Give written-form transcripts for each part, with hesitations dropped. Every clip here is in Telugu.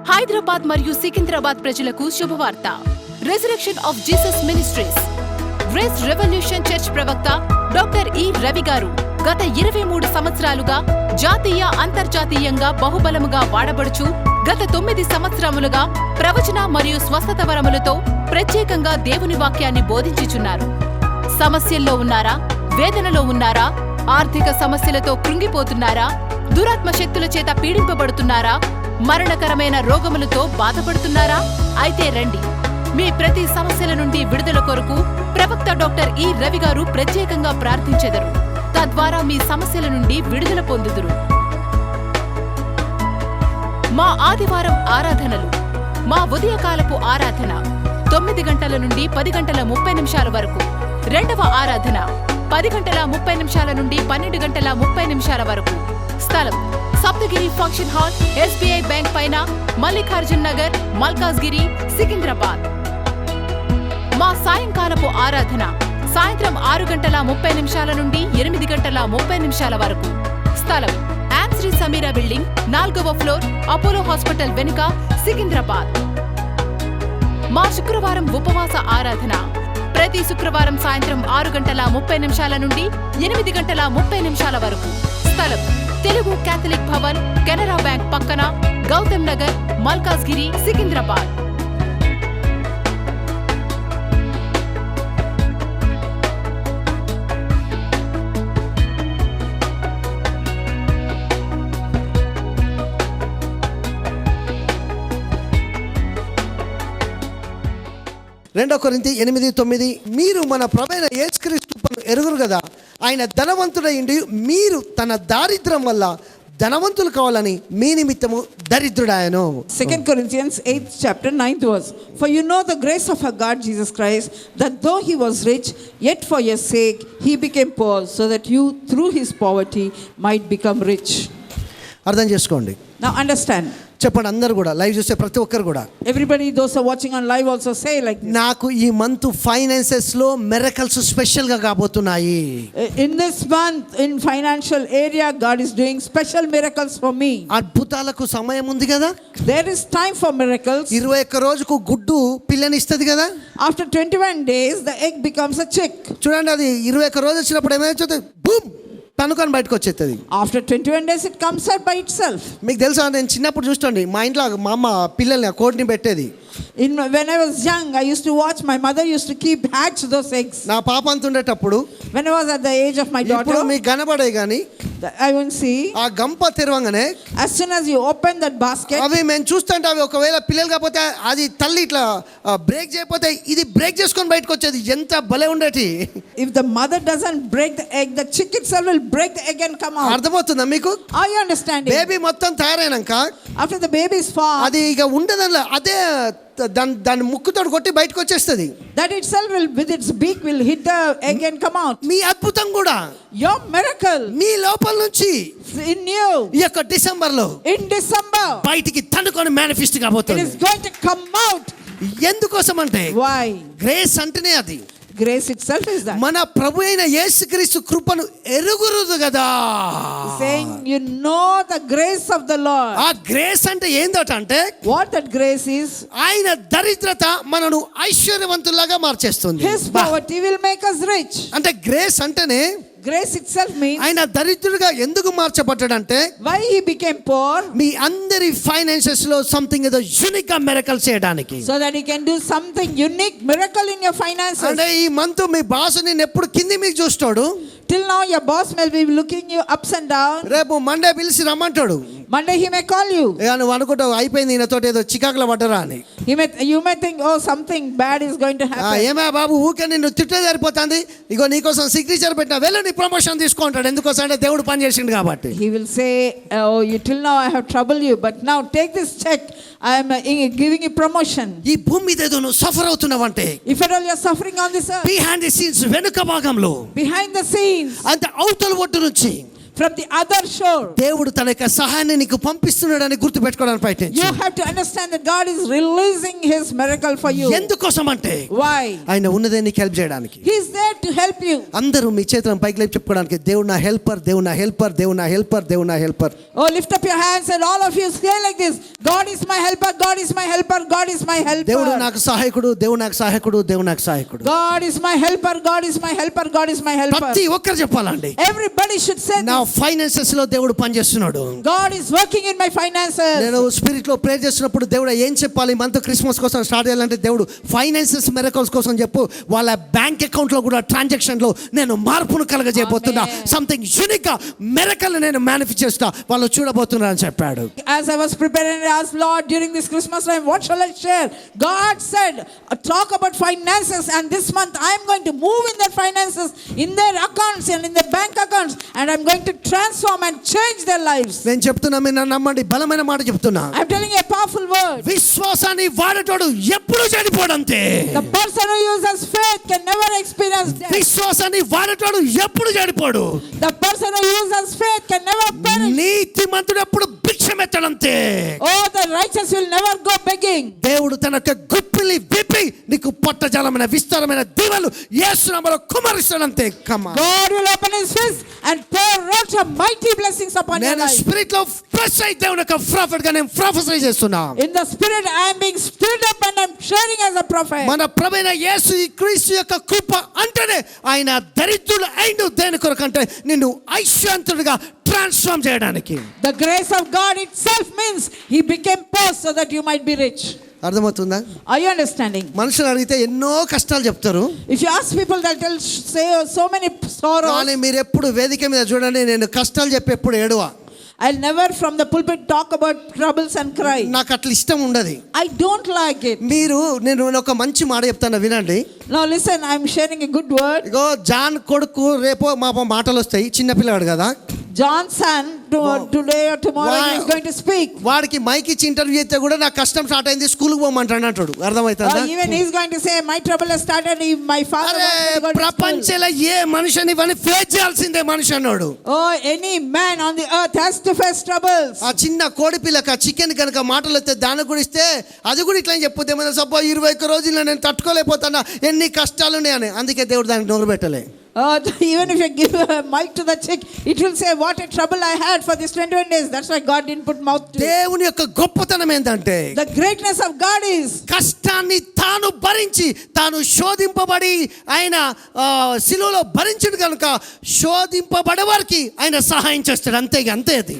హైదరాబాద్ మరియు సికింద్రాబాద్ ప్రజలకు శుభవార్త. Resurrection of Jesus ministries grace revolution church ప్రవక్త డాక్టర్ ఈ రవి గారు గత 23 సంవత్సరాలుగా జాతీయ అంతర్జాతీయంగా బహుబలముగా వాడబడుచు గత 9 సంవత్సరములుగా ప్రవచన మరియు స్వస్థత వరములతో ప్రత్యేకంగా దేవుని వాక్యాన్ని బోధించుచున్నారు. సమస్యల్లో ఉన్నారా? వేదనలో ఉన్నారా? ఆర్థిక సమస్యలతో కృంగిపోతున్నారా? దురాత్మ శక్తుల చేత పీడింపబడుతున్నారా? మరణకరమైన రోగములతో బాధపడుతున్నారా? అయితే రండి, మీ ప్రతి సమస్యల నుండి విడుదల కొరకు ప్రవక్త డాక్టర్ ఈ రవి గారు ప్రత్యేకంగా ప్రార్థించెదరు. తద్వారా మీ సమస్యల నుండి విడుదల పొందుదురు. మా ఆదివారం ఆరాధనలు. మా ఉదయకాలపు ఆరాధన 9 గంటల నుండి 10 గంటల 30 నిమిషాల వరకు. రెండవ ఆరాధన 10 గంటల 30 నిమిషాల నుండి 12 గంటల 30 నిమిషాల వరకు. స్థలం Saptagiri function hall, SBI bank పైన, మల్లికార్జున్ నగర్, మల్కాజ్గిరి, సికింద్రాబాద్. మా సాయంకాలపు ఆరాధన సాయంత్రం 6 గంటల 30 నిమిషాల నుండి 8 గంటల 30 నిమిషాల వరకు. స్థలం శ్రీ సమీరా బిల్డింగ్, 4వ ఫ్లోర్, అపోలో హాస్పిటల్ వెనుక, సికింద్రాబాద్. మా శుక్రవారం ఉపవాస ఆరాధన ప్రతి శుక్రవారం సాయంత్రం 6 గంటల 30 నిమిషాల నుండి 8 గంటల 30 నిమిషాల వరకు. స్థలం తెలుగు కేథలిక్ భవన్, కెనరా బ్యాంక్ పక్కన, గౌతమ్ నగర్, మల్కాజ్గిరి, సికింద్రాబాద్. రెండో కొరింథీ 8:9 మీరు మన ప్రభువైన యేసుక్రీస్తును ఎరుగురు కదా, ఆయన ధనవంతుడైండి మీరు తన దారిద్ర్యం వల్ల ధనవంతులు కావాలని మీ నిమిత్తము దరిద్రుడాయను. 2 Corinthians 8th chapter 9th verse. For you know the grace of our God Jesus Christ, that though he was rich, yet for your sake he became poor, so that you through his poverty might become rich. అర్థం చేసుకోండి. Now understand. చెప్పండి అందరు కూడా, లైవ్ చూసే ప్రతి ఒక్కరు కూడా. Everybody, those are watching on live also say like this. నాకు ఈ మంత్ ఫైనాన్సెస్ లో మిరకల్స్ స్పెషల్ గా కాబోతున్నాయి. In this month in financial area God is doing special miracles for me. అద్భుతాలకు సమయం ఉంది కదా. There is time for miracles. 21 రోజుకు గుడ్డు పిల్లనిస్తుంది కదా. After 21 days the egg becomes a chick. చూడండి, అది 21 రోజు వచ్చినప్పుడు ఏమైతే బూమ్ తనుకొని బయటకు వచ్చేస్తుంది. After 21 days it comes out by itself. మీకు తెలుసా, నేను చిన్నప్పుడు చూస్తుండే మా ఇంట్లో మా అమ్మ పిల్లల్ని కోడిని పెట్టేది. When I was young, I used to watch my mother used to keep hatch those eggs. నా పాప అంత ఉండేటప్పుడు, when I was at the age of my daughter, ఇప్పుడు మీకు కనబడే గానీ I won't see. ఆ గంప తెరవంగానే as soon as you open that basket, అవి మేము చూస్తుంటే అవి ఒకవేళ పిల్లలు కాకపోతే అది తల్లి ఇట్లా బ్రేక్ చేయకపోతే ఇది బ్రేక్ చేసుకొని బయటకు వచ్చేది. ఎంత భలే ఉండేటి. if the mother doesn't break the egg, the chick itself will break the egg and come out. అర్థమవుతుందా మీకు? Are you understanding? బేబీ మొత్తం తయారైనాక after the baby is formed, అది ఇక ఉండదల్లా అదే దాని ముక్కుతో కొట్టి బయటకు వచ్చేస్తుంది. that itself will with its beak will hit the egg and come out. మీ అద్భుతం కూడా, your miracle మీ లోపల నుంచి in you ఈ యొక్క డిసెంబర్ లో in December బయటికి తన్నుకొని మేనిఫెస్ట్ కాబోతుంది. it is going to come out. ఎందుకోసం అంటే why? గ్రేస్ అంటేనే అది. Grace itself is that. మన ప్రభు అయిన యేసుక్రీస్తు కృపను ఎరుగురుదు కదా. Saying you know the grace of the Lord. ఆ గ్రేస్ అంటే ఏందట అంటే, what that grace is, ఆయన దరిద్రత మనను ఐశ్వర్యవంతులాగా మార్చేస్తుంది. his poverty will make us rich. అంటే గ్రేస్ అంటేనే, grace itself means ఆయన దరిద్రుడిగా ఎందుకు మార్చబడ్డాడంటే, why he became poor, మీ అందరి ఫైనాన్సెస్ లో సంథింగ్ ఏదో యూనిక్ గా మిరకల్ చేయడానికి. so that he can do something unique miracle in your finances. అంటే ఈ మంత్ మీ బాస్ నేను ఎప్పుడు కింది మీకు చూస్తాడు. till now your boss may be looking you ups and down. రేపు మండే పిలిచి రమ్మంటాడు. Monday he may call you. నువ్వు అనుకుంటావు అయిపోయింది ఈయనతోటి ఏదో చికాకులో పడ్డరా అని. you may think oh something bad is going to happen. ఏమే బాబు ఊకే నిన్ను తిట్టే సరిపోతుంది, ఇగో నీకోసం సిగ్నేచర్ పెట్టినా వెళ్ళి నీ ప్రమోషన్ తీసుకుంటాడు. ఎందుకోసం అంటే దేవుడు పని చేసిండు కాబట్టి. he will say oh you till now I have troubled you, but now take this check, I am giving you promotion. ఈ భూమి మీద ఏదో నువ్వు సఫర్ అవుతున్నావంటే, if at all you are suffering on this earth, behind the scenes వెనుక భాగంలో, behind the scenes, అంత అవతల ఒడ్డు నుంచి from the other shore. దేవుడు తన యొక్క సహాయాన్ని నీకు పంపిస్తున్నాడని గుర్తుపెట్టుకోవడానికి ప్రయత్నించు. You have to understand that God is releasing His miracle for you. ఎందుకోసం అంటే Why? ఆయన ఉన్నదే నీకు హెల్ప్ చేయడానికి. He is there to help you. అందరూ మీ చేతులను పైకి లేపి చెప్పుకోవడానికి దేవుడు నా హెల్పర్, దేవుడు నా హెల్పర్, దేవుడు నా హెల్పర్, దేవుడు నా helper. Oh, lift up your hands and all of you say like this: God is my helper, God is my helper, God is my దేవుడు helper. నాకు సహాయకుడు, దేవుడు నాకు సహాయకుడు, దేవుడు నాకు సహాయకుడు. God is my helper, God is my helper, God is my helper. ప్రతి ఒక్కరు చెప్పాలండి. Everybody should say నా this. ఫైనాన్సెస్ లో దేవుడు పనిచేస్తున్నాడు. God is working in my finances. నేను స్పిరిట్ లో ప్రేయర్ చేస్తున్నప్పుడు దేవుడు ఏం చెప్పాలి, మంత్ క్రిస్మస్ కోసం స్టార్ట్ చేయాలంటే దేవుడు ఫైనాన్సెస్ మిరకల్స్ కోసం చెప్పు, వాళ్ళ బ్యాంక్ అకౌంట్ లో కూడా ట్రాన్సాక్షన్ లో నేను మార్పును కలగజేయబోతున్నా, సంథింగ్ యూనిక్ గా మిరకల్ నేను మేనిఫెస్ట్ చేస్తా, వాళ్ళు చూడబోతున్నా అని చెప్పాడు. As I was preparing, I asked Lord during this Christmas time, what shall I share? God said, talk about finances, and this month I am going to move in their finances, in their accounts and in their bank accounts, and I am going to transform and change their lives. నేను చెప్తున్నా, మీరు నన్ను నమ్మండి, బలమైన మాట చెప్తున్నా. I am telling you a powerful word. విశ్వాసాన్ని వాడేటోడు ఎప్పుడు చెడిపోడంతే. The person who uses faith can never experience death. విశ్వాసాన్ని వాడేటోడు ఎప్పుడు చెడిపోడు. The person who uses faith can never perish. నీతిమంతుడు ఎప్పుడు భిక్షమెత్తడంతే. Oh, the righteous will never go begging. దేవుడు తన యొక్క గుప్పిలి విప్పి నీకు పట్టజాలమైన విస్తారమైన దీవెనలు యేసు నామములో కుమ్మరిస్తాడంతే. Come on. God will open His fist and pour out a mighty blessings upon your నేను life. స్పిరిట్ లో ఫ్రెష్ అయితే దేవుని యొక్క ప్రాఫెట్ గా నేను ప్రొఫెసర్ చేస్తున్నా. In the spirit, I am being stirred up and I am sharing as a prophet. మన ప్రభువైన యేసు ఈ క్రీస్తు యొక్క కృప అంటేనే ఆయన దరిద్రుడు అయిన దేని కొరకంటే నిన్ను ఐశ్వర్యవంతుడిగా ట్రాన్స్ఫార్మ్ చేయడానికి. The grace of God itself means He became poor so that you might be rich. అర్థమవుతుందా? Are you understanding? మనుషులు అడిగితే ఎన్నో కష్టాలు చెప్తారు. If you ask people, they'll say so many sorrows. కానీ మీరు ఎప్పుడు వేదిక మీద చూడండి, నేను కష్టాలు చెప్పి ఎప్పుడు ఏడువా. I'll never from the pulpit talk about troubles and cry. నాకు అట్లా ఇష్టం ఉండదు. I don't like it. నేను ఒక మంచి మాట చెప్తాను, వినండి. Now listen, I'm sharing a good word. ఇగో జాన్ కొడుకు రేపో మా మాటలు వస్తాయి, చిన్నపిల్లవాడు కదా. John's son today or tomorrow he is going to speak. వాడికి మైక్ ఇచ్చి ఇంటర్వ్యూ అయితే కూడా నాకు కష్టం స్టార్ట్ అయింది, స్కూల్కి పోమంటాడు అంటాడు. అర్థమవుతుందా? Even he is going to say my trouble has started. My father wants me to go to school. ప్రపంచంలో ఏ మనిషిని ఇవన్నీ ఫేస్ చేయాల్సిందే మనిషి అన్నాడు. Oh, any man on the earth has to face troubles. ఆ చిన్న కోడి పిల్లక చికెన్ కనుక మాటలు వస్తే దానికి కూడా ఇస్తే అది కూడా ఇట్లా చెప్పొద్దు, ఏమైనా సబ్బా 21 రోజుల్లో నేను తట్టుకోలేకపోతానా, ఎన్ని కష్టాలు ఉన్నాయని. అందుకే దేవుడు దానికి నోరు పెట్టలే. Even if you give a mic to the chick, it will say what a trouble I had for these 21 days. That's why God didn't put mouth to it. దేవుని యొక్క గొప్పతనం ఏంటంటే The greatness of God is కష్టాన్ని తాను భరించి, తాను శోధింపబడి ఆయన శిలువలో భరించుడు కనుక శోధింపబడే వారికి ఆయన సహాయం చేస్తాడు. అంతే అది.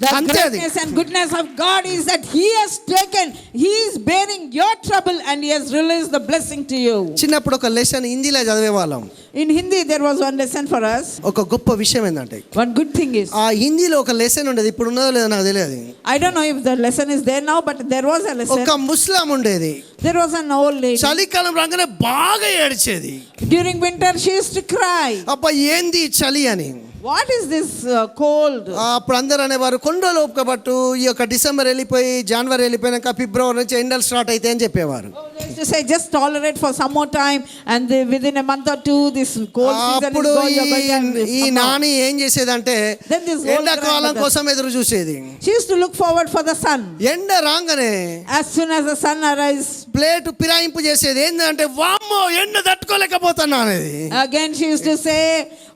the greatness and goodness of God is that He has taken, He is bearing your trouble and He has released the blessing to you. చిన్నప్పుడు ఒక లెసన్ హిందీలో చదివేవాళ్ళం. In Hindi there was one lesson for us. ఒక గొప్ప విషయం ఏంటంటే, One good thing is, ఆ హిందీలో ఒక లెసన్ ఉండేది, ఇప్పుడు ఉన్నదో లేదో నాకు తెలియదు. I don't know if the lesson is there now, but there was a lesson. ఒక ముస్లాం ఉండేది. There was an old lady. చలికాలం రాగానే బాగా ఏడ్చేది. During winter she used to cry. అబ్బా ఏంది చలి అని. What is this cold? అప్పుడు అందరూ అనేవారు కొండ లోపకబట్టు ఈ యొక్క డిసెంబర్ వెళ్ళిపోయి జనవరి వెళ్ళిపోయినాక ఫిబ్రవరి నుంచి ఎండలు స్టార్ట్ అయితే అని చెప్పేవారు. They used to say just tolerate for some more time and within a month or two this cold season అప్పుడు is going. ఈ నాని ఏం చేసేదంటే ఎండాకాలం కోసం ఎదురు చూసేది. She used to look forward for the sun. ఎండ రాగానే As soon as the sun arrives, plate పిరాయింపు చేసేది. ఏంటంటే వామ్మో ఎండ తట్టుకోలేకపోతున్నా అనేది. again she used to say,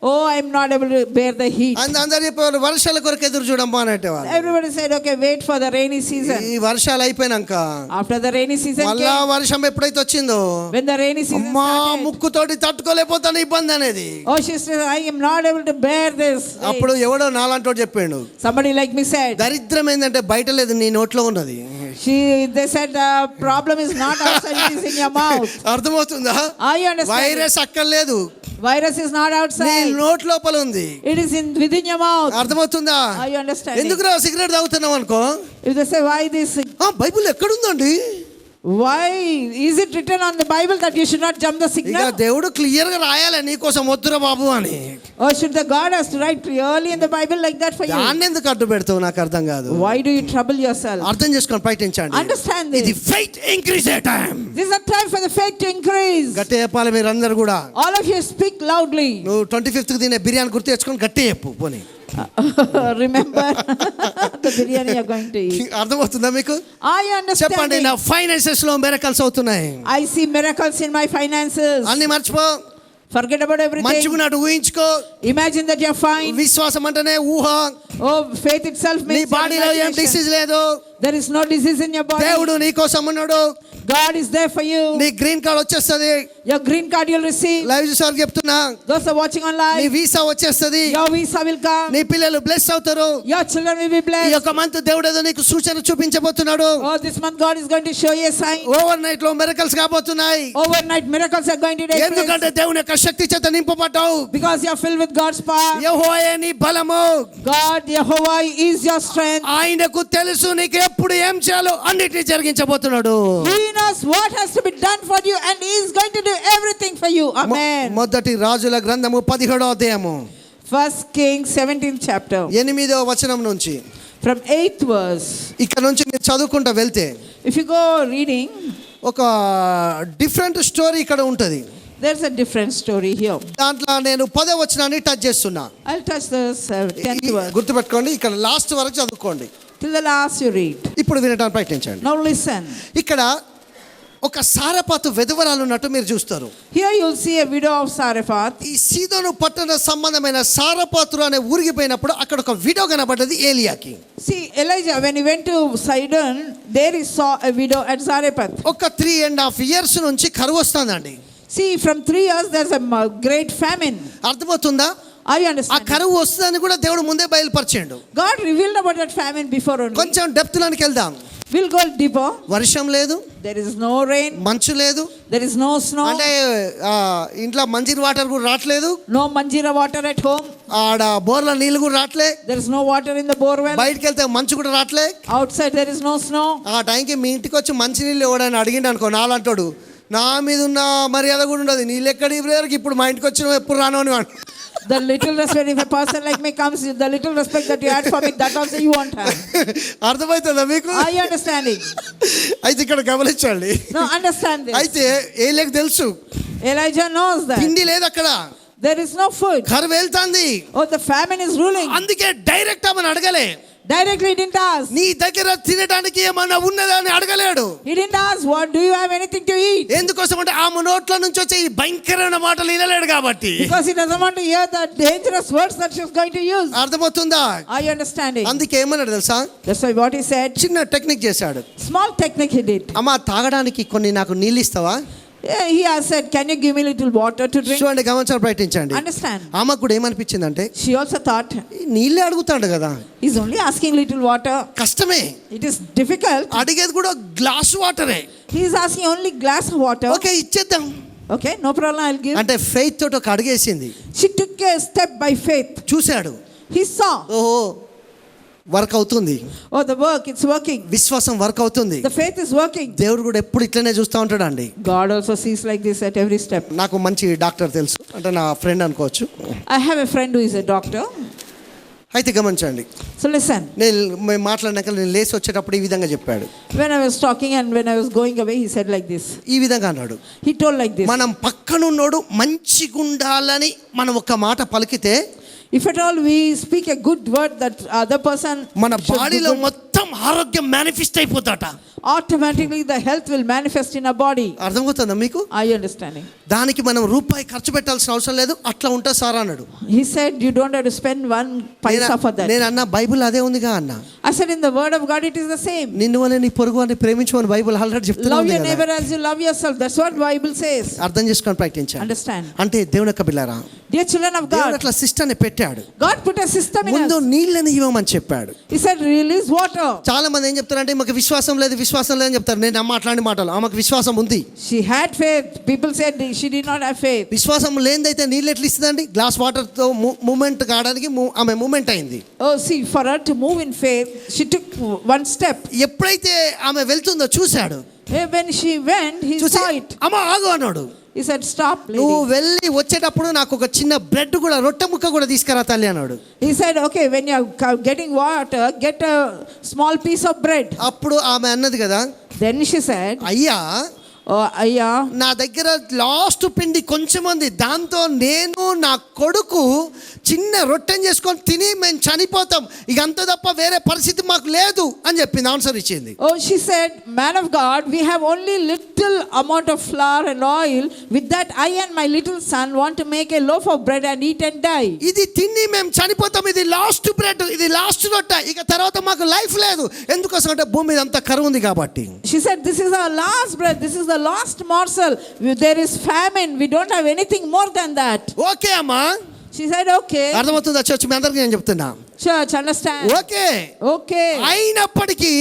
oh, I am not able to bear the heat. అందరు చెప్పేవారు వర్షాల కొరకు ఎదురు చూడమ్మా అనేటవారు. Everybody said, okay, wait for the rainy season. ఈ వర్షాలు అయిపోయినాక After the rainy season మళ్ళా came, వర్షం ఎప్పుడైతే వచ్చిందో when the rainy season అమ్మా started, ముక్కుతోటి తట్టుకోలేకపోతాను ఇబ్బంది అనేది. oh, she said, I am not able to bear this. అప్పుడు ఎవడో నాలంటోడు చెప్పాడు, Somebody like me said, దరిద్రం ఏంటంటే బయట లేదు నీ నోట్లో ఉన్నది. they said the problem is not outside, it is in your mouth. అర్థమవుతుందా? Are you understanding? వైరస్ అక్కర్లేదు, Virus is not నీ outside, నోట్ లోపల ఉంది. it is within your mouth. అర్థమవుతుందా? Are you understanding? ఎందుకు సిగరెట్ తాగుతున్నావు అనుకో, If they say why this, Bible ఎక్కడుందండి, why is it written on the Bible that you should not jump the ఇక signal? దేవుడు క్లియర్ గా రాయాలి నీకోసం వద్దురా బాబు అని. Or should the God has to write clearly in the Bible like that for you? దాన్ని ఎందుకు అడ్డు పెడతావు నాకు అర్థం కాదు. Why do you trouble yourself? అర్థం చేసుకొని ప్రయత్నించండి. Understand this. ఇది faith increase A time. This is a time for the faith to increase. గట్టి చెప్పాలి మీరు అందరు కూడా. All of you speak loudly. నువ్వు 25th కి తినే బిర్యానీ గుర్తు తెచ్చుకొని గట్టి చెప్పు పోనీ. Remember the biryani you're going to eat. అర్థమవుతుందా మీకు? I చెప్పండి, understand. నా ఫైనాన్సెస్ లో మిరకల్స్ అవుతున్నాయి. I see miracles in my finances. అన్ని మర్చిపో, Forget about everything. మంచిగున్నట్టు ఊహించుకో. Imagine that you're fine. విశ్వాసం అంటేనే ఊహ. Oh, faith itself నీ means బాడీలో ఏం imagination. డిసీజ్ లేదు. There is no disease in your body. దేవుడు నీ కోసం ఉన్నాడు. God is there for you. నీ గ్రీన్ కార్డ్ వచ్చేస్తది. Your green card you'll receive. Live చూసారు చెప్తున్నా, Those are watching నీ online. వీసా వచ్చేస్తది. Your visa will come. నీ పిల్లలు బ్లెస్ అవుతారు. Your children will be ఈ blessed. యొక్క మంత్ దేవుడు ఏదో నీకు సూచన చూపించబోతున్నాడు. Oh, this month God is going to show you a sign. Over night లో మిరకల్స్ కాబోతున్నాయి. Overnight miracles are going to take place. ఎందుకంటే దేవుని యొక్క శక్తి చేత నింపబడ్డావు. Because you are filled with God's power. యెహోవాయే నీ బలము. God, Jehovah is your strength. ఆయనకు తెలుసు నీకు ఎప్పుడు ఏం చేయాలో అన్నిటినీ జరిగించబోతున్నాడు. He knows what has to be done for you and He is going to do everything for you. Amen. మొదటి రాజుల గ్రంథము 17వ అధ్యాయము 1 Kings 17th chapter 8వ వచనం నుంచి from 8th verse. ఇక్కడ నుంచి మీరు చదువుకుంటూ వెళ్తే If you go reading, ఒక డిఫరెంట్ స్టోరీ ఇక్కడ ఉంటుంది. there's a different story here. దాంట్లో నేను 10వ వచనాన్ని టచ్ చేస్తున్నా. I'll touch the 10th verse. గుర్తుపెట్టుకోండి, ఇక్కడ లాస్ట్ వరకు చదువుకోండి. Till the last you read. ఇప్పుడు వినడానికి ప్రయత్నించండి. Now listen. ఇక్కడ ఒక సారపాతు వెధవరాలు ఉన్నట్టు మీరు చూస్తారు. Here you'll see a widow of Sarephath. ఈ సీదోను పట్టణ సంబంధమైన సారపాతురు అనే ఊరికి పోయినప్పుడు అక్కడ ఒక widow కనబడ్డది ఏలియాకి. See, Elijah, when he went to Sidon, there he saw a widow at Zarephath. ఒక 3.5 years నుంచి కరువు వస్తుందండి. See, from 3 years there's a great famine. అర్థమవుతుందా? Are you ఆ understanding? కరువు వస్తుందని కూడా దేవుడు ముందే బయలుపరిచాడు. God revealed about that famine before only. కొంచెం డెప్త్ లోనికి వెళ్దాం. We'll go deeper. వర్షం లేదు, There is no rain. మంచు లేదు, There is no snow. అంటే ఇంట్లో మంజీర్ వాటర్ కూడా రావట్లేదు, No manjira water at home. ఆడ బోర్ల నీళ్ళు కూడా రావట్లే, There is no water in the borewell. బయటకు వెళ్తే మంచు కూడా రావట్లే. Outside there is no snow. ఆ టైంకి మీ ఇంటికి వచ్చి మంచినీళ్ళు ఎవడని అడిగిండు అనుకో, నాలంటాడు నా మీద ఉన్న మర్యాద కూడా ఉండదు. నీళ్ళు ఎక్కడి బ్రదర్కి ఇప్పుడు మా ఇంటికి వచ్చిన ఎప్పుడు రాను అని వాడు. The little respect, if a person like me comes, the little respect that you had for me, that also you won't have. అర్థమవుతుందా మీకు? Are you understanding? అయితే ఇక్కడ గమనించండి. No, understand this. అయితే ఏలియాకి తెలుసు Elijah knows that. తిండి లేదు అక్కడ, There is no food. కరువు వెళ్తాంది. Oh, the famine is ruling. అందుకే డైరెక్ట్ ఆమెను అడగలే. Directly he didn't ask. నీ దగ్గర తినడానికి ఏమన్నా ఉన్నదా అని అడగలేడు. He didn't ask, what, do you have anything to eat? ఎందుకోసం అంటే ఆమె నోట్ల నుంచి వచ్చే ఈ భయంకరమైన మాటలు వినలేడు కాబట్టి. Because he doesn't want to hear the dangerous words that she's going to use. అర్థమవుతుందా? Are you understanding? అందుకే ఏమన్నాడు తెలుసా? That's why what he said. చిన్న టెక్నిక్ చేశాడు. Small technique he did. అమ్మా తాగడానికి కొన్ని నాకు నీళ్ళు ఇస్తావా? Yeah, he has said, can you give me little water to drink? చూడండి, గమనించాలి, ప్రయత్నించండి. Understand? ఆమెకు కూడా ఏమనిపించిందంటే She also thought, నీళ్ళే అడుగుతాడు కదా, he's only asking little water. కష్టమే. It is difficult. అడిగేది కూడా గ్లాస్ వాటరే. He's asking only glass of water. Okay ఇచ్చేద్దాం Okay, no problem, I'll give. అంటే ఫెయిత్ తోటి ఒక అడిగేసింది. She took a step by faith. చూశాడు, He saw, ఓహో వర్క్ అవుతుంది, oh, the work, it's working. విశ్వాసం వర్క్ అవుతుంది. The faith is working. దేవుడు కూడా ఎప్పుడు ఇట్లనే చూస్తూ ఉంటాడు అండి. God also sees like this at every step. నాకు మంచి డాక్టర్ తెలుసు, అంటే నా ఫ్రెండ్ అనుకోవచ్చు. I have a friend who is a doctor. అయితే గమనించండి, So listen, మేము మాట్లాడినాక నేను లేచి వచ్చేటప్పుడు ఈ విధంగా చెప్పాడు. when I was talking and when I was going away, he said like this. ఈ విధంగా అన్నాడు, He told like this. మనం పక్కనున్నోడు మంచిగుండాలని మనం ఒక మాట పలికితే If at all we speak a good word that other person మన should do బాడీలో good, మొత్తం ఆరోగ్యం manifest అయిపోతాట. automatically the health will manifest in our body. అర్థమవుతుందా మీకు? Are you understanding? దానికి మనం రూపాయి ఖర్చు పెట్టాల్సిన అవసరం లేదు, అట్లా ఉంటా సార్ అన్నాడు. He said you don't have to spend one paisa for that. నేను అన్న బైబిల్ అదే ఉందిగా అన్న. I said in the word of God it is the same. నిన్ను వలె నీ పొరుగు అని ప్రేమించమని బైబిల్ ఆల్రెడీ చెప్తుంది. Love your neighbor as you love yourself. That's what Bible says. అర్థం చేసుకొని ప్రయత్నించండి. Understand? అంటే దేవుని యొక్క బిడ్డలారా, Dear children of దేవుడు God, అట్లా సిస్టర్ని పెట్టాడు. God put a system in ముందు us. నీళ్ళని ఇవ్వమని చెప్పాడు. He said release water. చాలా మంది ఏం చెప్తారంటే మాకు విశ్వాసం లేదు లేదని చెప్తారు. నేను అమ్మ అట్లాంటి మాటలు, ఆమెకు విశ్వాసం ఉంది. She had faith. People said she did not have faith. విశ్వాసం లేనిదైతే నీళ్ళు ఎట్లా ఇస్తుందండి? గ్లాస్ వాటర్ తో మూమెంట్ కావడానికి ఆమె మూమెంట్ అయింది. Oh, see, for her to move in faith, she took one step. ఎప్పుడైతే ఆమె వెళ్తుందో చూశాడు. When she went, he చూసి saw it. అమ్మ ఆగు అన్నాడు. He said, stop, నువ్వు lady. వెళ్ళి వచ్చేటప్పుడు నాకు ఒక చిన్న బ్రెడ్ కూడా, రొట్టె ముక్క కూడా తీసుకురా తల్లి అన్నాడు. He said, okay, when you're getting water, get a small piece of bread. అప్పుడు ఆమె అన్నది కదా, Then she said, అయ్యా అయ్యా నా దగ్గర లాస్ట్ పిండి కొంచెం ఉంది, దాంతో నేను నా కొడుకు చిన్న రొట్టెని చేసుకొని తిని మేము చనిపోతాం, ఇక అంత తప్ప వేరే పరిస్థితి మాకు లేదు అని చెప్పింది, ఆన్సర్ ఇచ్చింది. Oh, she said, man of God, we have only little amount of flour and oil. With that, I and my little son want to make a loaf of bread and eat and die. ఇది తిని మేము చనిపోతాం, ఇది లాస్ట్ బ్రెడ్, ఇది లాస్ట్ రొట్టె, ఇక తర్వాత మాకు లైఫ్ లేదు. ఎందుకోసం అంటే భూమి మీద అంతా కరువు ఉంది కాబట్టి. She said, this is our last bread, this is the last morsel. There is famine, we don't have anything more than that. Okay అమ్మా, She said, okay. అర్థమవుతుందా చర్చ్? మీ అందరికీ నేను చెప్తున్నా, Church, understand? ఓకే. Okay. అయినప్పటికీ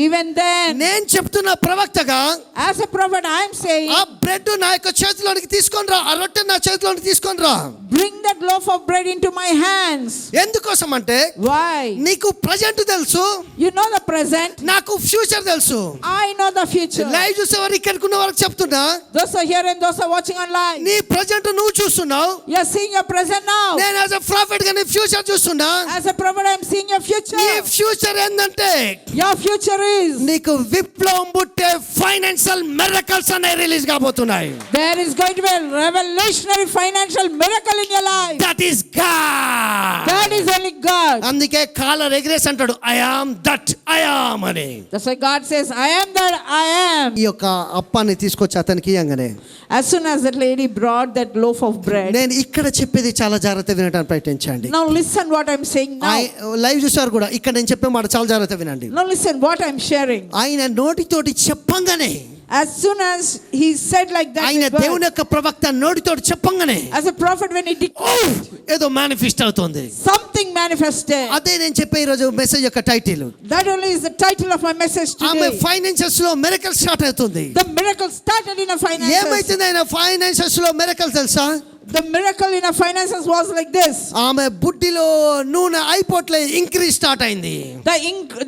Even then, నేను చెప్తున్న ప్రవక్తగా as a prophet, I am saying, ఆ బ్రెడ్ నా యొక్క చేతిలోనికి తీసుకొని రా, ఆ రొట్టె నా చేతిలోనికి తీసుకొని రా. bring that loaf of bread into my hands. ఎందుకోసం అంటే Why? నీకు ప్రజెంట్ తెలుసు, You know the present, నాకు ఫ్యూచర్ తెలుసు. I know the future. Live చూసేవారు ఇక్కడికి ఉన్న వరకు చెప్తున్నా, Those are here and those are watching online. నీ ప్రజెంట్ నువ్వు చూస్తున్నావు, You are seeing your present now. నేను యాజ్ ఎ ప్రాఫిట్ గా నీ ఫ్యూచర్ చూస్తున్నా. As a prophet, I am seeing your future. నీ ఫ్యూచర్ ఏంటంటే Your future is, నీకు విప్లవం పుట్టే ఫైనాన్షియల్ మిరకల్స్ అనే రిలీజ్ కాబోతున్నాయి. there is going to be a revolutionary financial miracle in your life. That is God. That is only God. అందుకే కాలర్ ఎగ్రేస్ అంటాడు, I am that I am అని. That's why God says, I am that I am. ఈ యొక్క అప్పాన్ని తీసుకొచ్చి అతనికి ఇయ్యంగానే, As soon as that lady brought that loaf of bread, నేను ఇక్కడ చెప్పేది చాలా జాగ్రత్త వినడానికి ప్రయత్నించండి. now listen what I'm saying now. Live చూసారు కూడా, ఇక్కడ నేను చెప్పే మాట చాలా జాగ్రత్త వినండి. Now listen what I'm sharing. ఆయన నోటితోటి చెప్పంగానే, As soon as he said like that, ఆయన with words, దేవుని యొక్క ప్రవక్త నోటితోటి చెప్పంగానే as a prophet when he declared, ఏదో మేనిఫెస్ట్ అవుతుంది. something manifested. అదే నేను చెప్పే ఈ రోజు మెసేజ్ యొక్క title. That only is the title of my message ఆమె today. ఫైనాన్సెస్ లో మిరకల్ స్టార్ట్ అవుతుంది. The miracle started in a finances. ఏమైతుంది ఆయన ఫైనాన్సెస్ లో మిరకల్ తెలుసా? The miracle in a finances was like this. ఆమె బుడ్డిలో నూనె అయిపోట్లే ఇంక్రీజ్ స్టార్ట్ అయింది.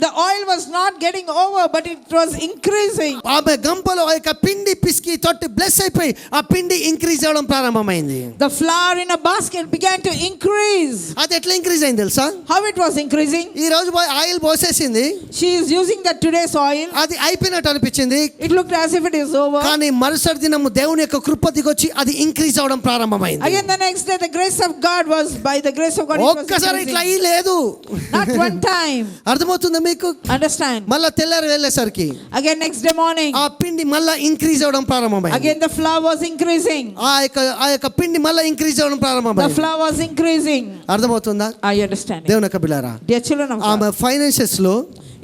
The oil was not getting over, but it was increasing. ఆమె గంపలో ఆ యొక్క పిండి పిసికి తొట్టి బ్లెస్ అయిపోయి ఆ పిండి ఇంక్రీజ్ అవడం ప్రారంభమైంది. The flour in a basket began to increase. అది ఎట్లా ఇంక్రీజ్ అయింది తెలుసా? How it was increasing? ఈ రోజు oil పోసేసింది, She is using that today's oil. అది అయిపోయినట్టు అనిపించింది, It looked as if it is over. కానీ మరుసటి దినము దేవుని యొక్క కృప దిగొచ్చి అది ఇంక్రీజ్ అవడం ప్రారంభమైంది. Again the next day the grace of God was, by the grace of God, it was ఒక్కసారి ఇట్లా increasing. లేదు, Not one time. అర్థమవుతుందా మీకు? Understand? మళ్ళా తెల్లారి వెళ్ళేసరికి Again next day morning, ఆ పిండి మళ్ళా ఇంక్రీజ్ అవడం ప్రారంభమైంది. again the flour was increasing. ఆ యొక్క పిండి మళ్ళా ఇంక్రీజ్ అవడం The ప్రారంభమైంది. flour was increasing. అర్థమవుతుందా? Are you understanding? దేవుని యొక్క బిడ్డలారా, Dear children of God, ఆమె ఫైనాన్సెస్ లో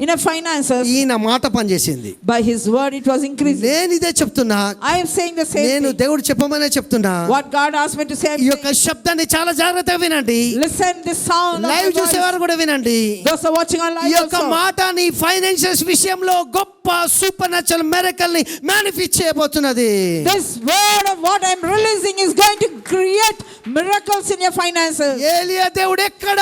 in a finances, ఈయన మాట పనిచేసింది. by his word it was increasing. నేను ఇదే చెప్తున్నా, I am saying the same నేను thing. దేవుడు చెప్పమనే చెప్తున్నా. What God asked me to say, I'm ఈ యొక్క saying. శబ్దాన్ని చాలా జాగ్రత్తగా వినండి. Listen this sound of live the voice. చూసేవారు కూడా వినండి. Those are watching ఈ online యొక్క also. మాట నీ ఫైనాన్షియల్స్ విషయంలో గొప్ప సూపర్ న్యాచురల్ మిరకల్ ని manifest చేయబోతున్నది. This word of what I'm releasing is going to create miracles in your finances. ఏలియా దేవుడు ఎక్కడ?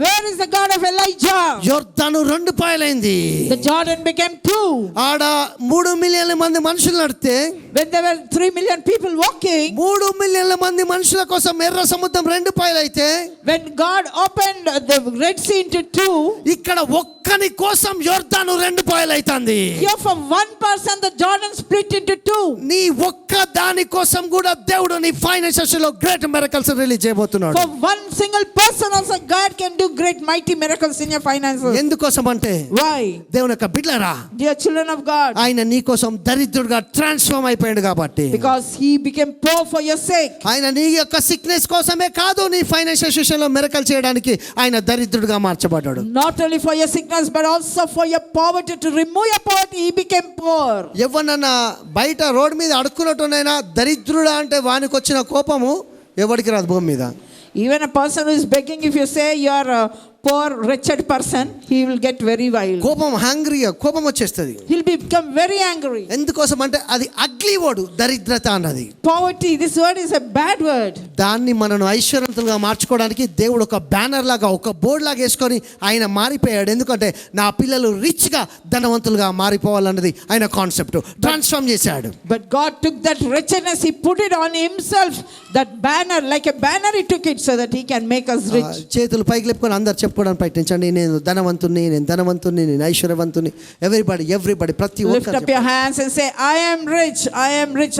Where is the God of Elijah? యొర్దాను 2 పాయలైంది. The Jordan became 2. ఆడ 3 మిలియన్ల మంది మనుషులు నడితే, When there were 3 million people walking, 3 మిలియన్ల మంది మనుషుల కోసం ఎర్ర సముద్రం 2 పాయలైతే, when God opened the Red Sea into 2, ఇక్కడ ఒక్కని కోసం యొర్దాను 2 పాయలైతుంది. here for one person the Jordan split into 2. నీ ఒక్క దాని కోసం కూడా దేవుడు నీ ఫైనాన్షియల్స్ లో గ్రేట్ మిరకల్స్ రిలీజ్ చేయబోతున్నాడు. For one single person also God can do great mighty miracles in your finances. ఎందుకోసం అంటే, Why? దేవుని యొక్క బిడ్డలారా, Dear children of God, ఆయన నీ కోసం దరిద్రుడిగా ట్రాన్స్ఫార్మ్ అయిపోయాడు కాబట్టి, because he became poor for your sake. ఆయన నీ యొక్క సిక్నెస్ కోసమే కాదు, నీ ఫైనాన్షియల్ విషయంలో మిరకల్ చేయడానికి ఆయన దరిద్రుడిగా మార్చబడ్డాడు. Not only for your sickness but also for your poverty, to remove your poverty he became poor. ఎవరన్నా బయట రోడ్ మీద అడుక్కున్నట్టునైనా దరిద్రుడా అంటే వానికి వచ్చిన కోపము ఎవరికి రాదు భూమి మీద. Even a person who is begging, if you say you are a poor wretched person, he will get very wild. కోపం హ్యాంగ్రీగా కోపం వచ్చేస్తుంది. He'll become very angry. ఎందుకోసం అంటే అది అగ్లీ వర్డ్, దరిద్రత అన్నది. Poverty, this word is a bad word. దాన్ని మనను ఐశ్వర్యవంతులుగా మార్చుకోవడానికి దేవుడు ఒక బ్యానర్ లాగా, ఒక బోర్డు లాగా వేసుకొని ఆయన మారిపోయాడు. ఎందుకంటే నా పిల్లలు రిచ్ గా ధనవంతులుగా మారిపోవాలన్నది ఆయన కాన్సెప్ట్. ట్రాన్స్ఫార్మ్ చేశాడు. But God took that wretchedness, he put it on himself, that banner, like a banner he took it so that he can make us rich. చేతులు పైకి లేపుకొని అందరు చెప్తారు, చెప్పుకోవడానికి ప్రయత్నించండి. నేను ధనవంతుని, నేను ఐశ్వర్యవంతుని. ఎవ్రీబడి ప్రతి Lift up your hands and say, I am rich,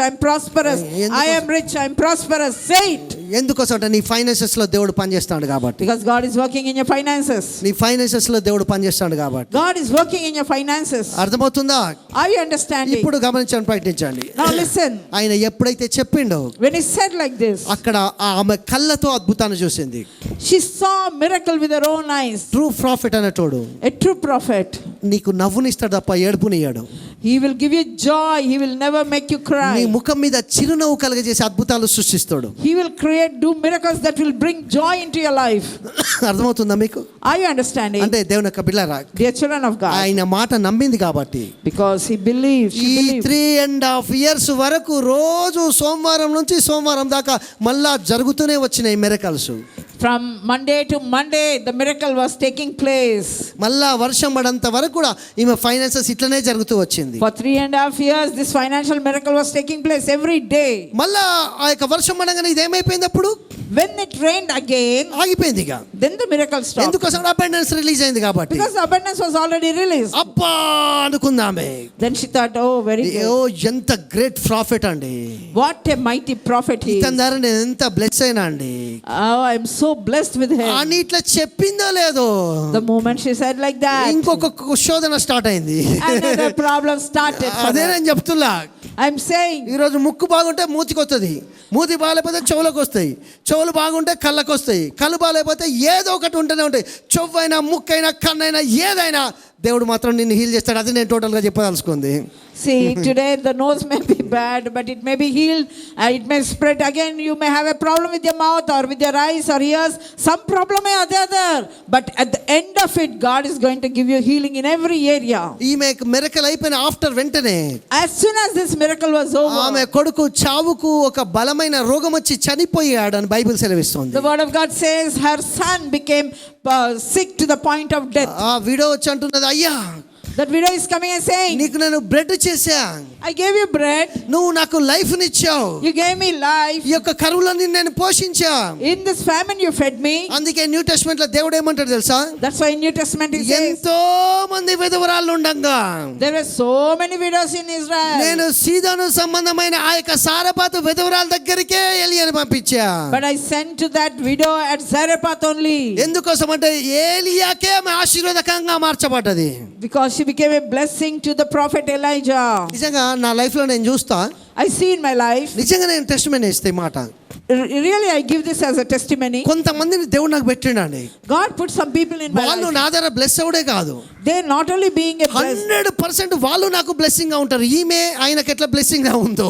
I'm prosperous, I am rich, I'm prosperous. Say it. ఎందుకోసం అంటే నీ ఫైనాన్సెస్ లో దేవుడు పనిచేస్తాడు కాబట్టి. Because God is working in your finances. నీ ఫైనాన్సెస్ లో దేవుడు పనిచేస్తాడు కాబట్టి. God is working in your finances. అర్థమవుతుందా? Are you understanding? ఇప్పుడు గమనించండి, ప్రయత్నించండి. Now listen. ఆయన ఎప్పుడైతే చెప్పిండో, When he said like this, అక్కడ ఆమె కళ్ళతో అద్భుతాన్ని చూసింది. she saw a miracle with her own eyes. True profit అనేటోడు A true prophet. నీకు నవ్వునిస్తాడు తప్ప ఏడుపునియ్యాడు. He will give you joy. He will never make you నీ cry. ముఖం మీద చిరునవ్వు కలగజేసి అద్భుతాలు సృష్టిస్తాడు. He will do miracles that will bring joy into your life. అర్థమవుతుందా మీకు? Are you understanding? అంటే దేవుని యొక్క బిడ్డలారా, Dear children of God. ఆయన మాట నమ్మింది కాబట్టి Because he believed. ఈ She believed. 3.5 years వరకు రోజు సోమవారం నుంచి సోమవారం దాకా మళ్ళా జరుగుతూనే వచ్చినాయి miracles. From Monday to Monday, the miracle was taking place. మళ్ళా వర్షం పడంత వరకు కూడా ఈమె ఫైనాన్సెస్ ఇట్లనే జరుగుతూ వచ్చింది. For 3.5 years, this financial miracle was taking place every day. మళ్ళా ఆ యొక్క వర్షం పడంగానే ఇదేమైపోయింది, అప్పుడు When it rained again, ఆగిపోయింది. ఇక then the miracle stopped. ఎందుకోసం? అబండెన్స్ రిలీజ్ అయింది కాబట్టి. Because the abundance was already released. అబ్బా అనుకుందామే. Then she thought, oh, very oh good. ఎంత గ్రేట్ ప్రాఫిట్ అండి. What a mighty prophet he is. ఇతని ద్వారా నేను ఎంత బ్లెస్ అయినా అండి. Oh, I'm so blessed with him. అని ఇట్లా చెప్పిందో లేదో, The moment she said like that, ఇంకొక శోధన స్టార్ట్ అయింది. another problem started for అదే her. నేను చెప్తున్నా. I'm saying, ఈరోజు ముక్కు బాగుంటే మూతికి వస్తుంది, మూతి బాగాలేకపోతే చెవులకు వస్తాయి, చెవులు బాగుంటే కళ్ళకు వస్తాయి, కళ్ళు బాగాలేకపోతే ఏదో ఒకటి ఉంటూనే ఉంటాయి. చెవ్వైనా, ముక్కైనా, కన్నైనా, ఏదైనా దేవుడు మాత్రం నిన్ను హీల్ చేస్తాడు. అది నేను టోటల్గా చెప్పదలుచుకుంది. see, today the nose may be bad, but it may be healed. It may spread again. You may have a problem with your mouth or with your eyes or ears. Some problem may other. But at the end of it, God is going to give you healing in every area. ఈమె మిరకల్ అయిపోయిన ఆఫ్టర్ వెంటనే As soon as this miracle was ఆమె over, కొడుకు చావుకు ఒక బలమైన రోగం వచ్చి చనిపోయాడు అని బైబిల్ సెలవిస్తుంది. the word of God says her son became sick to the point of death. ఆ వీడియో వచ్చి అంటున్నది, అయ్యా That widow is coming and saying, నీకు నేను బ్రెడ్ చేశా, I gave you bread, నువ్వు నాకు లైఫ్ నిచ్చావు, you gave me life, ఈ యొక్క కరువులో నేను పోషించా. in this famine you fed me. అందుకే న్యూ టెస్ట్మెంట్ లో దేవుడు ఏమంటాడు తెలుసా? That's why in New Testament he says, ఎంతో మంది విధవరాళ్ళు ఉండంగా there were so many widows in Israel. నేను సీదోను సంబంధమైన ఆ యొక్క సారపాతు విధవరాల దగ్గరికే ఎలియాని పంపించా. But I sent to that widow at Zarephath only. ఎందుకోసం అంటే ఏలియాకే ఆమె ఆశీర్వాదకంగా మార్చబడ్డది. Because she became a blessing to the prophet Elijah. నిజంగా నా లైఫ్ లో నేను చూస్తా, I see in my life. నిజంగా నేను టెస్టిమనీ ఇస్తే మాట Really, I give this as a testimony. కొంతమందిని దేవుడు నాకు పెట్టిండండి. God put some people in my వాళ్ళు life. నా ద్వారా బ్లెస్ అవుడే కాదు, They not only being a blessing. 100% వాళ్ళు నాకు బ్లెస్సింగ్ గా ఉంటారు. ఈమె ఆయనకి ఎట్లా బ్లెస్సింగ్ గా ఉందో,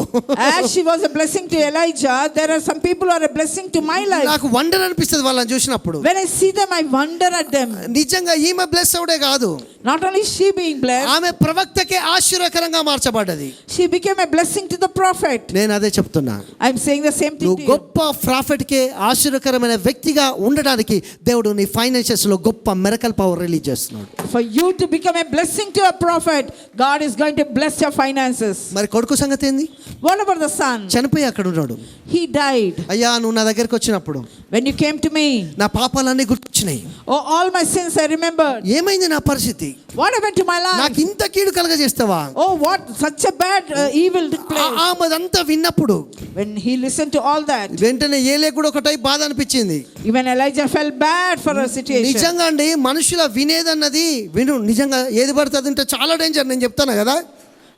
As she was a blessing to Elijah, there are some people who are a blessing to my life. నాకు వండర్ అనిపిస్తుంది వాళ్ళని చూసినప్పుడు. When I see them, I wonder at them. నిజంగా ఈమె బ్లెస్ అవుడే కాదు, Not only she being blessed, ఆమె ప్రవక్తకే ఆశీర్వకరంగా మార్చబడ్డది. she became a blessing to the prophet. నేను అదే చెప్తున్నా. I'm saying the same thing నువ్వు to you. గొప్ప ప్రాఫిట్ కే ఆశీర్వకరమైన వ్యక్తిగా ఉండడానికి దేవుడు నీ ఫైనాన్షియల్స్ లో గొప్ప మిరకల్ పవర్ రిలీజ్ చేస్తున్నాడు. For you to become a blessing to a prophet, God is going to bless your finances. మరి కొడుకు సంగతి ఏంది? What about the son? చనిపోయి అక్కడ ఉన్నాడు. He died. అయ్యా నువ్వు నా దగ్గరికి వచ్చినప్పుడు When you came to me, నా పాపాలన్నీ గుర్తొచ్చినాయి. oh, all my sins I remembered. ఏమైంది నా పరిస్థితి? What happened to my life? నాకు ఇంత కీడు కలగజేస్తావా? Oh, what such a bad evil took place. ఆమెదంతా విన్నప్పుడు When he listened to all that, వెంటనే ఏలే కూడా ఒకటై బాధ అనిపించింది. even Elijah felt bad for her situation. నిజంగా అండి, మనుషుల వినేదన్నది విను, నిజంగా ఏది పడుతుంది అంటే చాలా డేంజర్. నేను చెప్తాను కదా,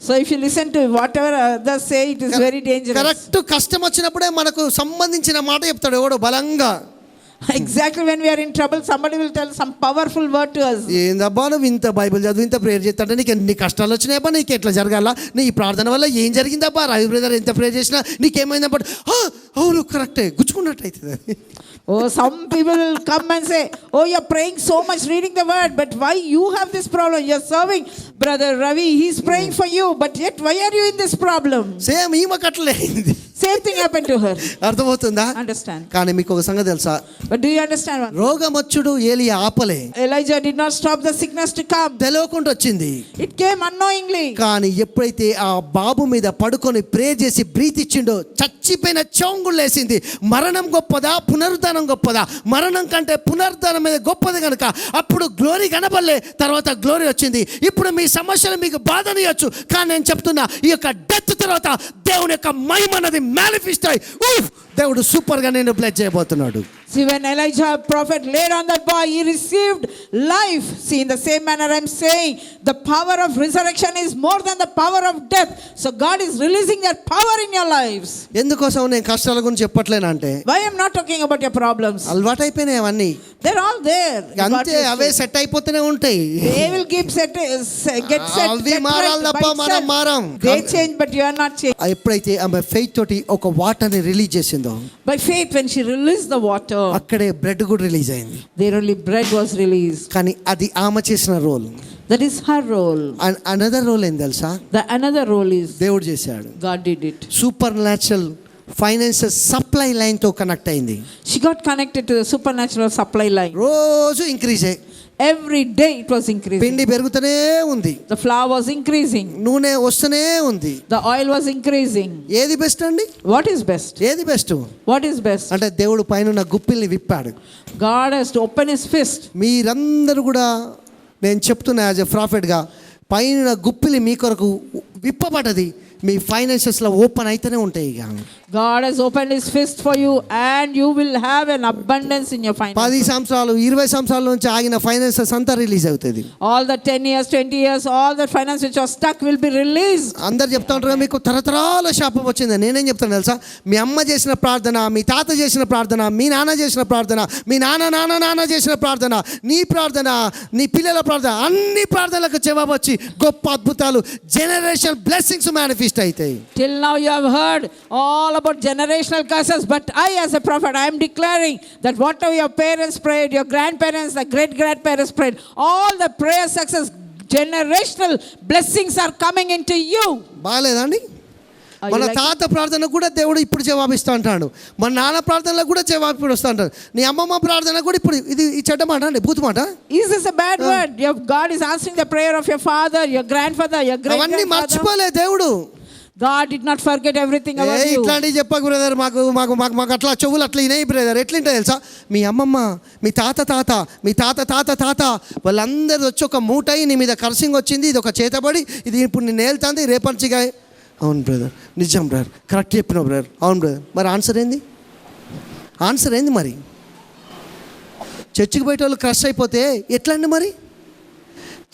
So if you listen to whatever others say, it is very dangerous. Correct కష్టం వచ్చినప్పుడే మనకు సంబంధించిన మాట చెప్తాడు ఎవడో బలంగా. Exactly when we are in trouble, somebody will tell some powerful word to us. ఏందబ్బా నువ్వు ఇంత బైబిల్ చదువు, ఇంత ప్రేయర్ చేస్తాంటే నీకు ఎన్ని కష్టాలు వచ్చినాయబ్బా, నీకు ఎట్లా జరగాల, నీ ప్రార్థన వల్ల ఏం జరిగిందబ్బా, రవి బ్రదర్ ఎంత ప్రేయర్ చేసినా నీకేమైందబ్బా. అవును కరెక్టే, గుచ్చుకున్నట్టు అవుతుంది. Oh, some people will come and say, oh, you're praying so much, reading the word, but why you have this problem? You're serving Brother Ravi, he's praying for you, but yet why are you in this problem? Same ఈమె కట్టలే అయింది. Same thing happened to her. అర్థమవుతుందా? Understand? కానీ మీకు ఒక సంగతి తెలుసా? But do you understand one? రోగమొచ్చుడు ఏలియా ఆపలే. Elijah did not stop the sickness to come. తెలియకుండా వచ్చింది. It came unknowingly. కానీ ఎప్పుడైతే ఆ బాబు మీద పడుకొని ప్రే చేసి బ్రీత్ ఇచ్చిండో చచ్చిపోయిన చౌంగులేసింది. మరణం గొప్పదా పునరుద్ధానం గొప్పదా? మరణం కంటే పునరుద్ధానం మీద గొప్పది కనుక అప్పుడు గ్లోరీ కనబడలే, తర్వాత గ్లోరీ వచ్చింది. ఇప్పుడు మీ సమస్యలు మీకు బాధనియొచ్చు, కానీ నేను చెప్తున్నా ఈ యొక్క డెత్ తర్వాత దేవుని యొక్క మహిమ అన్నది మేనిఫెస్ట్ అయ్యి దేవుడు సూపర్ గా నేను బ్లెస్ చేయబోతున్నాడు. See, when Elijah prophet laid on that boy, he received life. See, in the same manner I'm saying, the power of resurrection is more than the power of death. So God is releasing that power in your lives. ఎందుకోసం నేను కష్టాల గురించి చెప్పట్లేనంటే, Why I'm not talking about your problems? అలవాటు అయిపోయినాయి అవన్నీ, They're all there. అంతే, అవే సెట్ అయిపోతూనే ఉంటాయి. They will get set, అవి మారాలి తప్ప మనం మారం. They change, but you are not changed. ఎప్పుడైతే ఆమె ఫెయిత్ తోటి ఒక వాటర్ని రిలీజ్ చేసిందో, By faith, when she released the water, అక్కడే బ్రెడ్ కూడా రిలీజ్ అయింది. there only bread was released. కానీ అది ఆమె చేసిన role. That is her role. Another role ఏం తెలుసా? The another role is దేవుడు చేశాడు. God did it. Super natural financial supply line తో కనెక్ట్ అయింది. She got connected to the supernatural supply line. రోజు ఇంక్రీజ్ అయ్యి, Every day it was increasing. పిండి పెరుగుతూనే ఉంది, The flour was increasing. నూనె వస్తూనే ఉంది. The oil was increasing. ఏది బెస్ట్ అండి? What is best? ఏది బెస్ట్ What is best? అంటే దేవుడు పైన గుప్పిల్ని విప్పాడు. God has to open his fist. మీరందరూ కూడా నేను చెప్తున్నా యాజ్ ఎ ప్రాఫిట్గా, పైన గుప్పిలి మీ కొరకు విప్పబడ్డది. మీ ఫైనాన్షియల్స్లో ఓపెన్ అయితేనే ఉంటాయి. ఇక God has opened his fist for you and you will have an abundance in your 10 finances. సంవత్సరాలు 20 సంవత్సరాల నుంచి ఆగిన ఫైనాన్సెస్ అంతా రిలీజ్ అవుతుంది. All the 10 years, 20 years, all the finance which was stuck will be released. అందరు చెప్తా ఉంటారు మీకు తరతరాల శాపం వచ్చింది. నేనేం చెప్తాను తెలుసా? మీ అమ్మ చేసిన ప్రార్థన, మీ తాత చేసిన ప్రార్థన, మీ నాన్న చేసిన ప్రార్థన, మీ నాన్న చేసిన ప్రార్థన, నీ ప్రార్థన, నీ పిల్లల ప్రార్థన, అన్ని ప్రార్థనలకు జవాబు వచ్చి గొప్ప అద్భుతాలు, జనరేషన్ బ్లెస్సింగ్స్ మేనిఫెస్ట్ అవుతాయి. Till now you have heard all about generational curses, but I as a prophet, I am declaring that whatever your parents prayed, your grandparents, the great grandparents prayed, all the prayer success, generational blessings are coming into you. బాగాలేదండి? మన తాత ప్రార్థన కూడా దేవుడు ఇప్పుడు జవాబిస్తూ అంటాడు. మన నాన్న ప్రార్థనలకు కూడా జవాబు ఇప్పుడు వస్తూ అంటాడు. నీ అమ్మమ్మ ప్రార్థన కూడా ఇప్పుడు ఇది ఈ చెడ్డ మాట అండి, బూతు మాట. Is this a bad word? Your God is answering the prayer of your father, your grandfather, your great అవన్నీ grandfather. మర్చిపోలే దేవుడు. God did not forget everything about you. ఇట్లాంటివి చెప్పకు బ్రదర్, మాకు అట్లా చెవులు అట్లా ఇనాయి బ్రదర్. ఎట్లుంటే తెలుసా? మీ అమ్మమ్మ, మీ తాత వాళ్ళందరూ వచ్చి ఒక మూటయి నీ మీద కర్సింగ్ వచ్చింది, ఇది ఒక చేతబడి, ఇది ఇప్పుడు నేను వెళ్తాంది రేపర్చిగా. అవును బ్రదర్, నిజం బ్రదర్, కరెక్ట్ చెప్పినావు బ్రదర్. అవును బ్రదర్. మరి ఆన్సర్ ఏంది మరి? చర్చికి పోయే వాళ్ళు క్రష్ అయిపోతే ఎట్లా అండి మరి?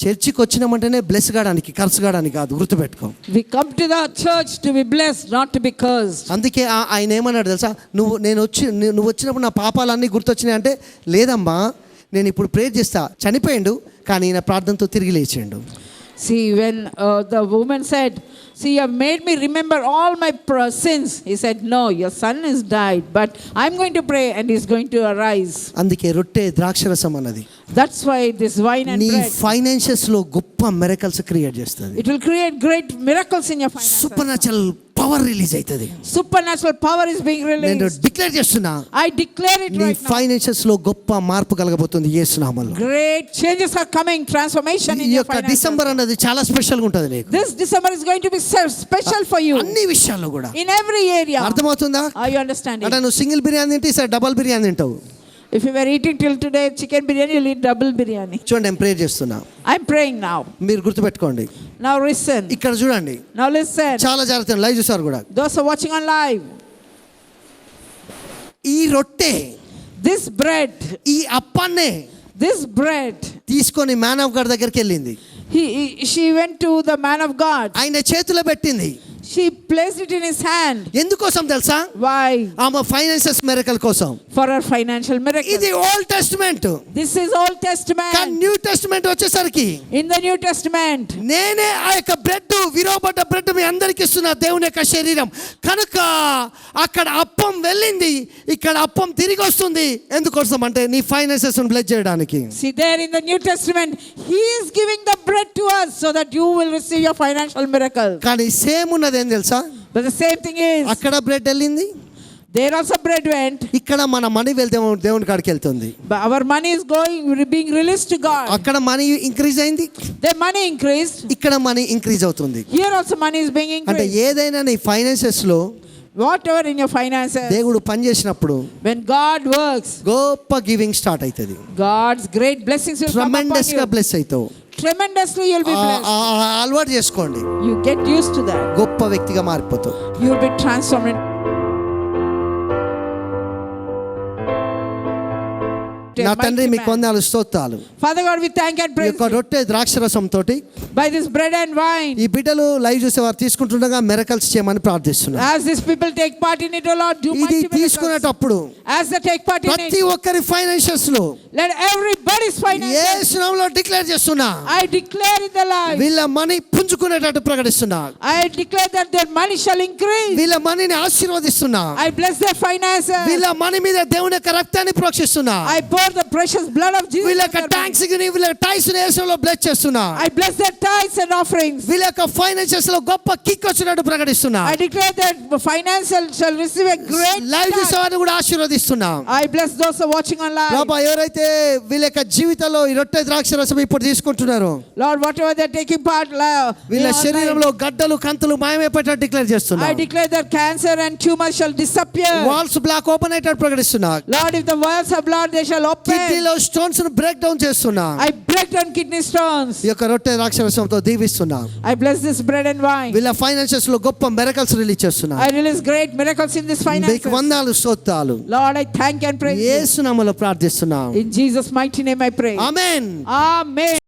చర్చికి వచ్చినామంటేనే బ్లెస్ కావడానికి, కర్స్ కావడానికి కాదు, గుర్తుపెట్టుకో. We come to the church to be blessed, not to be cursed. అందుకే ఆయన ఏమన్నాడు తెలుసా? నువ్వు వచ్చినప్పుడు నా పాపాలన్నీ గుర్తొచ్చినాయి అంటే, లేదమ్మా నేను ఇప్పుడు ప్రేయర్ చేస్తా. చనిపోయిండు కానీ ఈయన ప్రార్థనతో తిరిగి లేచిండు. See, when the woman said, see, you have made me remember all my sins. He said, no, your son is died, but I'm going to pray and he's going to arise. అందుకే రొట్టె ద్రాక్షరసం అన్నది. That's why this wine and నీ bread, ఫైనాన్షియల్స్ లో గొప్ప మిరకల్స్ క్రియేట్ చేస్తుంది. it will create great miracles in your finances. Super natural power release అవుతుంది. Supernatural power is being నేను released. డిక్లేర్ చేస్తున్నా, I declare it నీ right now. ఫైనాన్షియల్స్ లో గొప్ప మార్పు కలగబోతుంది యేసు నామములో. Great changes are coming, transformation in ఈ your యొక్క finances. డిసెంబర్ అన్నది చాలా స్పెషల్ గా ఉంటుంది నీకు. This December is going to be special for you అన్ని విషయాల్లో కూడా. in every area. అర్థమవుతుందా? Are you understanding? అంటే నువ్వు సింగిల్ బిర్యానీ తింటే ఈసారి డబల్ బిర్యానీ తింటావు. If you were eating till today chicken biryani, you'll eat double biryani. చూడండి, నేను ప్రేయర్ చేస్తున్నా, I'm praying now. మీరు గుర్తుపెట్టుకోండి. Now listen. ఇక్కడ చూడండి, Now listen. చాలా జాగ్రత్త. లైవ్ చూసారు కూడా. Those who are watching on live, ఈ రొట్టె, this bread, ఈ అప్పాన్నే this bread, తీసుకొని మ్యాన్ ఆఫ్ గాడ్ దగ్గరికి వెళ్ళింది. she went to the man of God. ఆయన చేతిలో పెట్టింది. She placed it in his hand. ఎందుకోసం తెలుసా? Why? ఆమె ఫైనాన్షియల్ మిరకల్ కోసం. For her financial miracle. ఇది old testament. This is Old Testament. కానీ న్యూ టెస్టమెంట్ వచ్చేసరికి In the New Testament, నేనే ఆ యొక్క బ్రెడ్, విరోబడ్డ బ్రెడ్ మీ అందరికి ఇస్తున్నా, దేవుని యొక్క శరీరం కనుక. అక్కడ అప్పం వెళ్ళింది, ఇక్కడ అప్పం తిరిగి వస్తుంది. ఎందుకోసం అంటే నీ ఫైనాన్సెస్ బ్లెస్ చేయడానికి. see there in the New Testament, he is giving the bread to us so that you will receive your financial miracle. కానీ సేమ్ ఉన్నది ఏం తెలుసా? But the same thing is, అక్కడ బ్రెడ్ వెళ్ళింది, there also bread went, ఇక్కడ మన మనీ వెళ్తే దేవుని కాడికి వెళ్తుంది. but our money is being released to God. అక్కడ మనీ ఇంక్రీజ్ అయింది, Their money increased. ఇక్కడ మనీ ఇంక్రీజ్ అవుతుంది. Here also money is being అంటే increased. ఏదైనా నీ ఫైనాన్సెస్ లో Whatever in your finances, దేవుడు పని చేసినప్పుడు when God works, గొప్ప గివింగ్ స్టార్ట్ అవుతుంది. God's great blessings will come upon tremendous గా you. బ్లెస్ అవుతావు. Tremendously you'll be blessed. అలవాటు చేసుకోండి, You get used to that. గొప్ప వ్యక్తిగా మారిపోతావు. You'll be transformed. నా తండ్రి మీ కొందాలు స్తోత్రాలు. Father God, we thank and ఈ praise యొక్క you. రొట్టె ద్రాక్షరసం తోటి By this bread and wine, ఈ బిడ్డలు లైవ్ చూసేవారు తీసుకుంటుండగా మిరకల్స్ చేయమని ప్రార్థిస్తున్నారు. as these people take part in it, O Lord, do ఇది mighty miracles. తీసుకునేటప్పుడు As they take part in ప్రతి it, ఒక్కరి ఫైనాన్షియల్స్ లో let everybody's finances, యేసు నామములో డిక్లేర్ చేస్తున్నా, I declare in their lives, వీళ్ళ మనీ పుంజుకునేటట్టు ప్రకటిస్తున్నా, I declare that their money shall increase. వీళ్ళ మనీని ఆశీర్వదిస్తున్నా, I bless their finances. వీళ్ళ మనీ మీద దేవుని యొక్క రక్తాన్ని ప్రోక్షిస్తున్నా, I pour the precious blood of Jesus. వీళ్ళ on యొక్క their money. ట్యాంక్స్ ని వీళ్ళ టైస్ ని యేసులో బ్లెస్ చేస్తున్నా, I bless their tithes and offerings. వీళ్ళ యొక్క ఫైనాన్షియల్స్ లో గొప్ప కిక్ వచ్చినట్టు ప్రకటిస్తున్నా, I declare that financial shall receive a great live start. చూసేవారిని కూడా ఆశీర్వదిస్తున్నా. I bless those who are watching online. ప్రభా, ఎవరైతే వీళ్ళ యొక్క జీవితంలో ఈ రొట్టె ద్రాక్ష రసం ఇప్పుడు తీసుకుంటున్నారో Lord, whatever they're taking part, వీళ్ళ online, శరీరంలో గడ్డలు కంతులు మాయమైపోయేటట్టు డిక్లేర్ చేస్తున్నా. I declare that cancer and tumors shall disappear. Walls block open అయ్యేటట్టు ప్రకటిస్తున్నా. Lord, if the walls of blood, they shall open. కిడ్నీలో స్టోన్స్ ను బ్రేక్ డౌన్ చేస్తున్నా. I break down kidney stones. ఈ యొక్క రొట్టె ద్రాక్ష రసంతో దీవిస్తున్నా. I bless this bread and wine. వీళ్ళ ఫైనాన్షియల్స్ లో గొప్ప మిరకల్స్ రిలీజ్ చేస్తున్నా. I release great miracles in this finances. మీకు వందనాలు స్తోత్రాలు. Lord, I thank and praise you. యేసు నామములో ప్రార్థిస్తున్నాం. In Jesus' mighty name I pray. Amen. Amen.